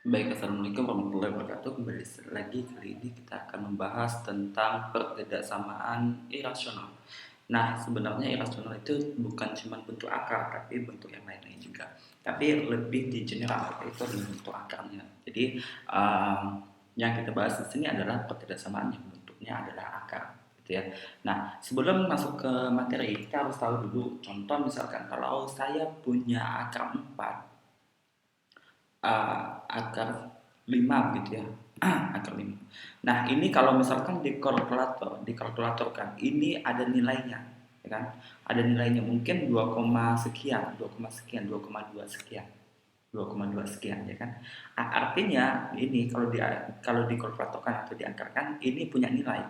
Baik, assalamualaikum warahmatullahi wabarakatuh. Kembali lagi kali ini kita akan membahas tentang perbedaan irasional. Nah, sebenarnya irasional itu bukan cuma bentuk akar, tapi bentuk yang lain-lain juga. Tapi lebih di general, itu adalah bentuk akarnya. Jadi, um, yang kita bahas di sini adalah perbedaan yang bentuknya adalah akar, gitu ya. Nah, sebelum masuk ke materi, kita harus tahu dulu. Contoh misalkan kalau saya punya akar 4 akar 5 gitu ya. Akar 5. Nah, ini kalau misalkan dikalkulatorkan, ini ada nilainya, ya kan? Ada nilainya mungkin 2, sekian, 2, sekian, 2,2 sekian. 2,2 sekian ya kan. Artinya ini kalau dikalkulatorkan atau diangkarkan ini punya nilai.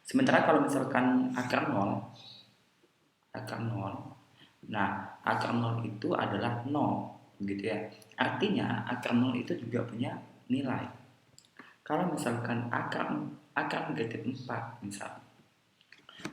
Sementara kalau misalkan akar nol. Nah, akar nol itu adalah nol, gitu ya. Artinya akar nol itu juga punya nilai. Kalau misalkan akar negatif 4 misal.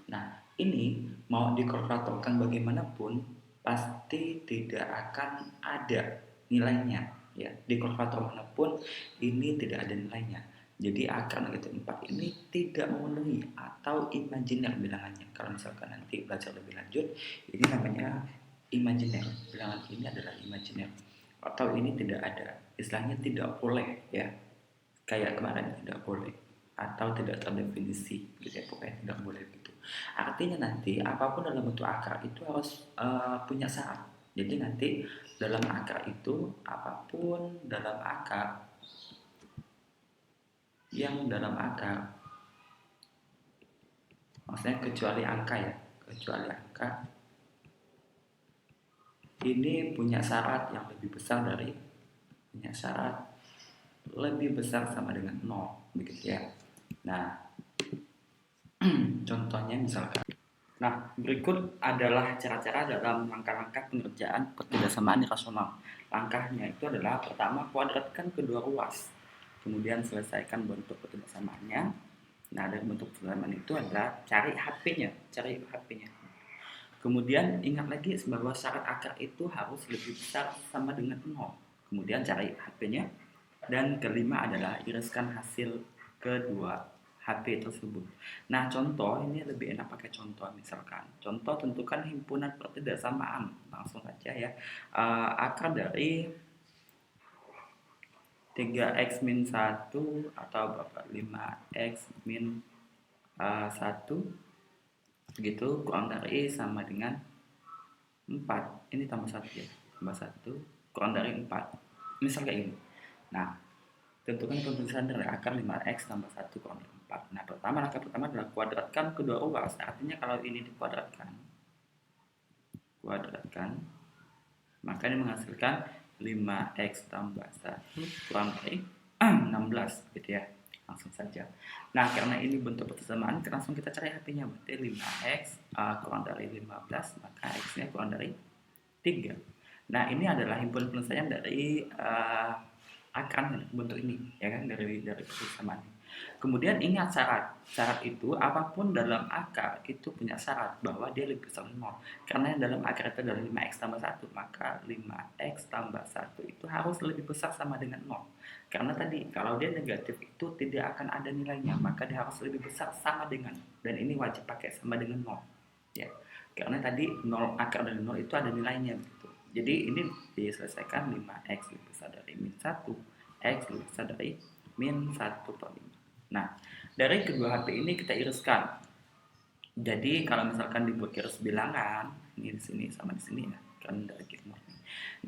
Nah, ini mau dikalkulatorkan bagaimanapun pasti tidak akan ada nilainya, ya. Di kalkulator manapun ini tidak ada nilainya. Jadi akar negatif 4 ini tidak memenuhi atau imajiner bilangannya. Kalau misalkan nanti belajar lebih lanjut, ini namanya imajiner. Bilangan ini adalah imajiner atau ini tidak ada. Istilahnya tidak boleh, ya. Kayak kemarin tidak boleh atau tidak terdefinisi gitu ya, pokoknya tidak boleh gitu. Artinya nanti apapun dalam bentuk akar itu harus punya syarat. Jadi nanti dalam akar itu apapun dalam akar yang dalam akar, maksudnya kecuali angka, ya, kecuali angka ini punya syarat yang lebih besar dari punya syarat lebih besar sama dengan 0 begitu ya. Nah, contohnya misalkan. Nah, berikut adalah cara-cara dalam langkah-langkah pengerjaan perkerjasamaan rasional. Langkahnya itu adalah pertama, kuadratkan kedua ruas. Kemudian selesaikan bentuk perkerjasamaannya. Nah, dari bentuk perkerjasamaan itu adalah cari HP-nya. Kemudian ingat lagi bahwa syarat akar itu harus lebih besar sama dengan 0. Kemudian cari HP-nya. Dan kelima adalah iriskan hasil kedua HP tersebut. Nah, contoh ini lebih enak pakai contoh misalkan. Contoh, tentukan himpunan pertidaksamaan. Langsung aja ya. Akar dari 3x min 1 atau berapa? 5x min 1 gitu kurang dari sama dengan 4. Ini tambah 1 ya. Tambah 1 kurang dari 4. Misal kayak ini. Nah, tentukan penulisan dari akar 5x tambah 1 kurang dari 4. Nah, langkah pertama adalah kuadratkan kedua ruas. Artinya kalau ini dikuadratkan, maka ini menghasilkan 5x tambah 1 kurang dari 16 gitu ya. Langsung saja. Nah, karena ini bentuk persamaan, langsung kita cari HP-nya. Berarti 5x kurang dari 15, maka x-nya kurang dari 3. Nah, ini adalah himpunan penyelesaian dari akar bentuk ini, ya kan, dari persamaan. Kemudian ingat syarat itu apapun dalam akar itu punya syarat bahwa dia lebih besar dari 0. Karena dalam akar itu adalah 5x tambah 1, maka 5x tambah 1 itu harus lebih besar sama dengan 0. Karena tadi kalau dia negatif itu tidak akan ada nilainya, maka dia harus lebih besar sama dengan, dan ini wajib pakai sama dengan 0, ya. Karena tadi 0, akar dari 0 itu ada nilainya gitu. Jadi ini diselesaikan 5x lebih besar dari min 1, x lebih besar dari min 1/5. Nah, dari kedua HP ini kita iriskan. Jadi kalau misalkan dibuat garis bilangan, ini di sini sama di sini ya, kan dari kita.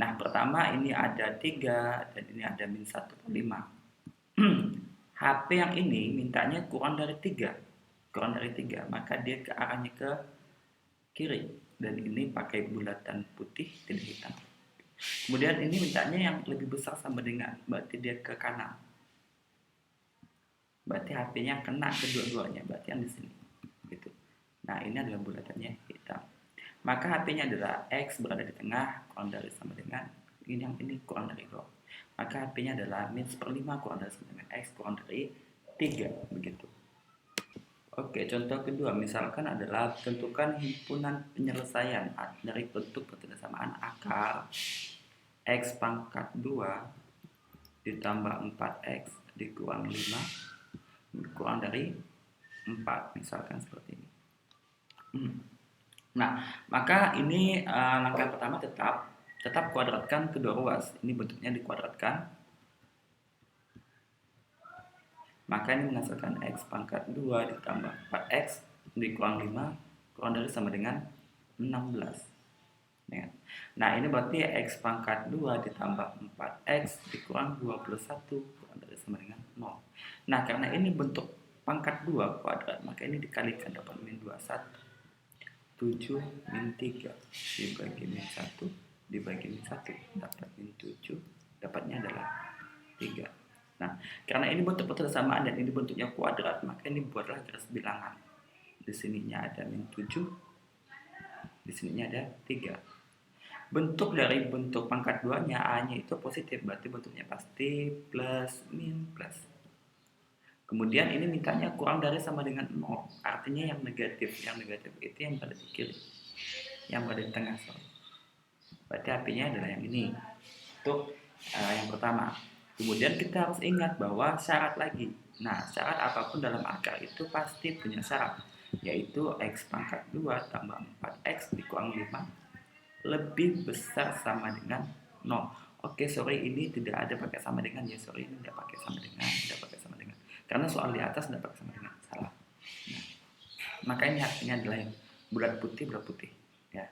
Nah, pertama ini ada 3 dan ini ada min 1/5. HP yang ini mintanya kurang dari 3. Maka dia ke arahnya ke kiri, dan ini pakai bulatan putih tidak hitam. Kemudian ini mintanya yang lebih besar sama dengan, berarti dia ke kanan. Berarti HP-nya kena kedua-duanya, berarti yang di sini gitu. Nah, ini adalah bulatannya hitam. Maka HP-nya adalah X berada di tengah, kurang dari sama dengan ini, yang ini kurang dari 2. Maka HP-nya adalah min 1/5 kurang dari sama dengan X kurang dari 3 begitu. Oke, contoh kedua misalkan adalah tentukan himpunan penyelesaian dari bentuk persamaan akar X pangkat 2 ditambah 4x dikurang 5 kurang dari 4, misalkan seperti ini. Nah, maka ini langkah pertama tetap kuadratkan kedua ruas. Ini bentuknya dikuadratkan. Maka ini menghasilkan x pangkat 2 ditambah 4x dikurang 5 kurang dari sama dengan 16. Nah, ini berarti x pangkat 2 ditambah 4x dikurang 21 kurang dari sama dengan 0. Nah, karena ini bentuk pangkat 2 kuadrat, maka ini dikalikan dapat min 21. 7 min 3 dibagi min 1 dibagi min 1 dapat min 7, dapatnya adalah 3. Nah, karena ini bentuk persamaan dan ini bentuknya kuadrat, maka ini buatlah garis bilangan. Di sininya ada min 7, di sininya ada 3. Bentuk dari bentuk pangkat 2-nya A-nya itu positif, berarti bentuknya pasti plus min plus. Kemudian ini mintanya kurang dari sama dengan 0, artinya yang negatif itu yang berada di kiri, yang berada di tengah. Berarti HP-nya adalah yang ini. Untuk yang pertama. Kemudian kita harus ingat bahwa syarat lagi. Nah, syarat apapun dalam akar itu pasti punya syarat, yaitu x pangkat 2 tambah 4x dikurang 5 lebih besar sama dengan 0. Oke, sorry, ini tidak ada pakai sama dengan ya. Sorry, ini tidak pakai sama dengan, karena soal di atas tidak pakai sama dengan, salah. Nah, maka ini artinya adalah yang bulat putih ya.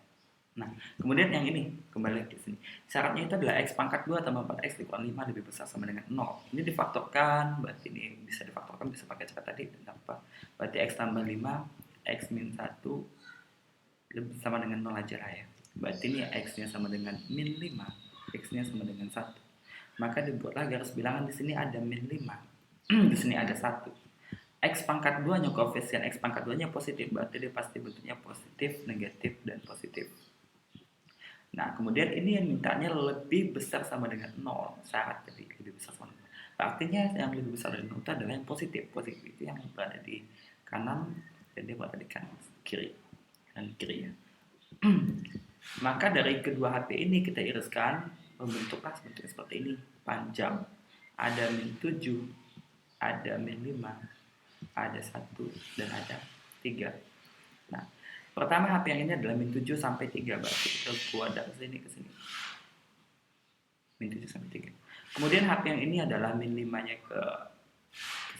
Nah, kemudian yang ini kembali ke sini. Syaratnya itu adalah x pangkat 2 tambah 4x dikurang 5 lebih besar sama dengan 0. Ini difaktorkan, berarti ini bisa difaktorkan, bisa pakai cara tadi. Kenapa? Berarti x tambah 5, x min 1 lebih sama dengan 0 aja lah ya. Berarti ini x-nya sama dengan min 5, x-nya sama dengan 1. Maka dibuatlah garis bilangan, di sini ada min 5, di sini ada 1. X pangkat 2-nya koefisien x pangkat 2-nya positif, berarti dia pasti bentuknya positif, negatif, dan positif. Nah, kemudian ini yang mintanya lebih besar sama dengan 0, syarat tadi lebih besar sama dengan 0. Artinya yang lebih besar dari 0 itu adalah yang positif. Positif itu yang berada di kanan dan dia berada di kanan kiri ya. Maka dari kedua HP ini kita iriskan, membentuklah bentuknya seperti ini, panjang. Ada min 7, ada min 5, ada 1, dan ada 3. Nah, pertama HP yang ini adalah min 7 sampai 3, berarti kita buat dari sini ke sini. Min 7 sampai 3. Kemudian HP yang ini adalah min 5-nya ke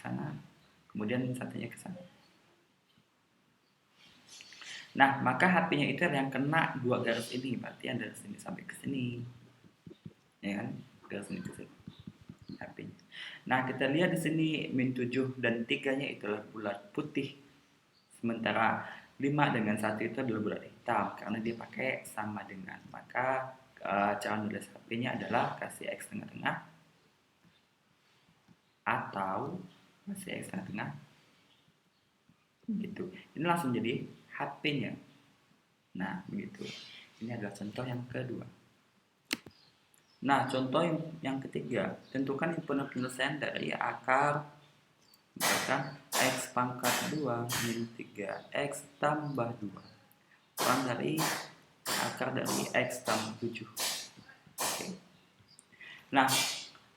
sana, kemudian min 1-nya ke sana. Nah, maka HP-nya itu yang kena dua garis ini, berarti yang dari sini sampai ke sini. Ya kan? Garis sini ke sini. HP-nya. Nah, kita lihat di sini min 7 dan 3-nya itulah bulat putih. Sementara 5 dengan 1 itu adalah bulat hitam karena dia pakai sama dengan. Maka cara nulis HP-nya adalah kasih X tengah-tengah atau kasih X tengah-tengah. Gitu. Ini langsung jadi HP-nya. Nah, begitu. Ini adalah contoh yang kedua. Nah, contoh yang ketiga, tentukan himpunan penyelesaian dari akar misalkan x pangkat 2 min 3x tambah 2 kurang dari akar dari x tambah 7. Oke. Nah,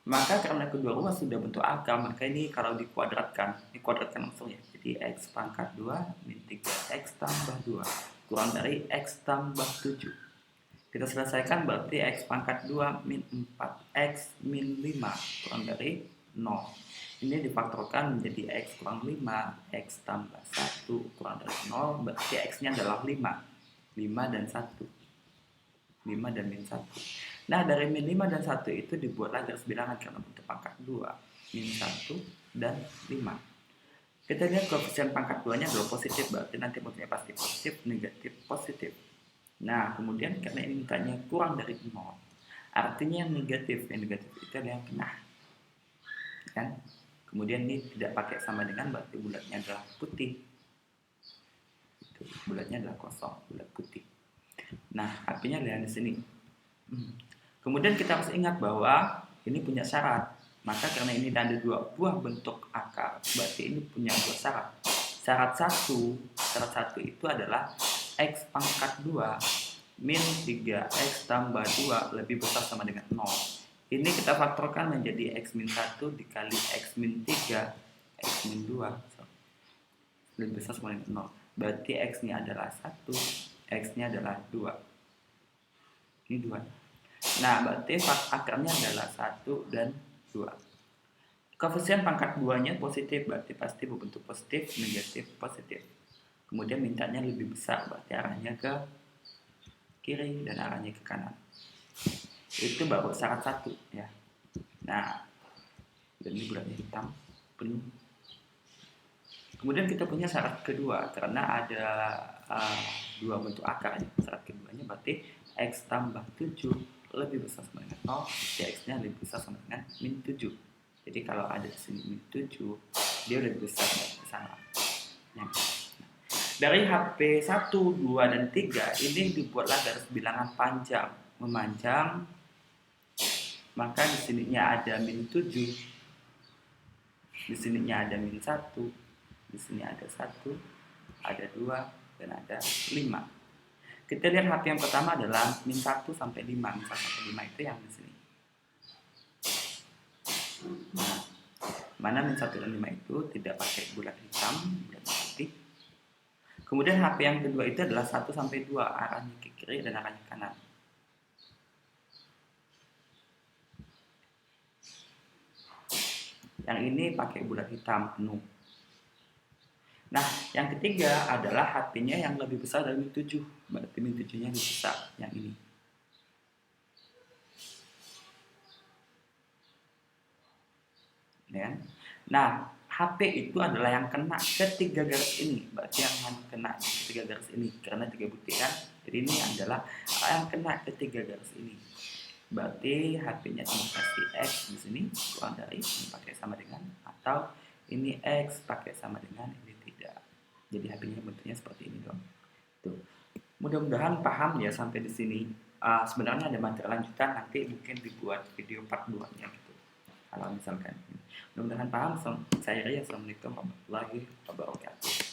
maka karena kedua ruas sudah bentuk akar, maka ini kalau dikuadratkan langsung ya. Jadi x pangkat 2 min 3x tambah 2 kurang dari x tambah 7. Kita selesaikan, berarti x pangkat 2 min 4x min 5 kurang dari 0. Ini difaktorkan menjadi x kurang 5, x tambah 1 kurang dari 0, berarti x-nya adalah 5 dan 1. 5 dan min 1. Nah, dari min 5 dan 1 itu dibuatlah garis bilangan karena bentuk pangkat 2, min 1 dan 5. Kita lihat koefisien pangkat 2-nya adalah positif, berarti nanti bentuknya pasti positif, negatif, positif. Nah, kemudian karena ini mintanya kurang dari 0, artinya yang negatif itu adalah yang kena. Kan? Kemudian ini tidak pakai sama dengan, berarti bulatnya adalah putih. Bulatnya adalah kosong, bulat putih. Nah, HP-nya adalah di sini. Kemudian kita harus ingat bahwa ini punya syarat. Maka karena ini ada dua buah bentuk akar, berarti ini punya dua syarat. Syarat satu itu adalah x pangkat 2 min 3x tambah 2 lebih besar sama dengan 0. Ini kita faktorkan menjadi x min 1 dikali x min 3 x min 2 lebih besar sama dengan 0. Berarti x nya adalah 1, x nya adalah 2. Ini 2. Nah, berarti akarnya adalah 1 dan 2. Koefisien pangkat 2-nya positif, berarti pasti berbentuk positif, negatif, positif. Kemudian mintanya lebih besar, berarti arahnya ke kiri dan arahnya ke kanan. Itu baru syarat 1 ya. Nah, ini bulatnya hitam penuh. Kemudian kita punya syarat kedua, karena ada dua bentuk akar ya. Syarat keduanya berarti x tambah 7 lebih besar sama dengan 0, x nya lebih besar sama dengan min 7. Jadi kalau ada di sini min 7, dia lebih besar dari sana. Ya. Dari HP 1, 2, dan 3 ini dibuatlah garis bilangan panjang memanjang. Maka di sininya ada min 7, di sininya ada min 1, di sini ada 1, ada 2, dan ada 5. Kita lihat HP yang pertama adalah min 1 sampai 5. Min 1 sampai 5 itu yang di sini. Nah, mana min 1 dan 5 itu tidak pakai bulat hitam, bulat putih. Kemudian HP yang kedua itu adalah 1 sampai 2, arahnya ke kiri dan arahnya ke kanan. Yang ini pakai bulat hitam penuh. Nah, yang ketiga adalah HP-nya yang lebih besar dari min 7. Berarti min 7-nya lebih besar, yang ini. Ya. Nah, HP itu adalah yang kena ke 3 garis ini. Berarti yang kena ke 3 garis ini. Karena 3 butiran, jadi ini adalah yang kena ke 3 garis ini. Berarti HP-nya cuma kasih X di sini, kurang dari ini pakai sama dengan, atau ini X pakai sama dengan, ini tidak. Jadi HP-nya bentuknya seperti ini dong. Tuh. Mudah-mudahan paham ya sampai di sini. Sebenarnya ada materi lanjutan, nanti mungkin dibuat video part 2-nya gitu. Kalau misalkan. Mudah-mudahan paham. Saya Ria. Assalamualaikum warahmatullahi wabarakatuh.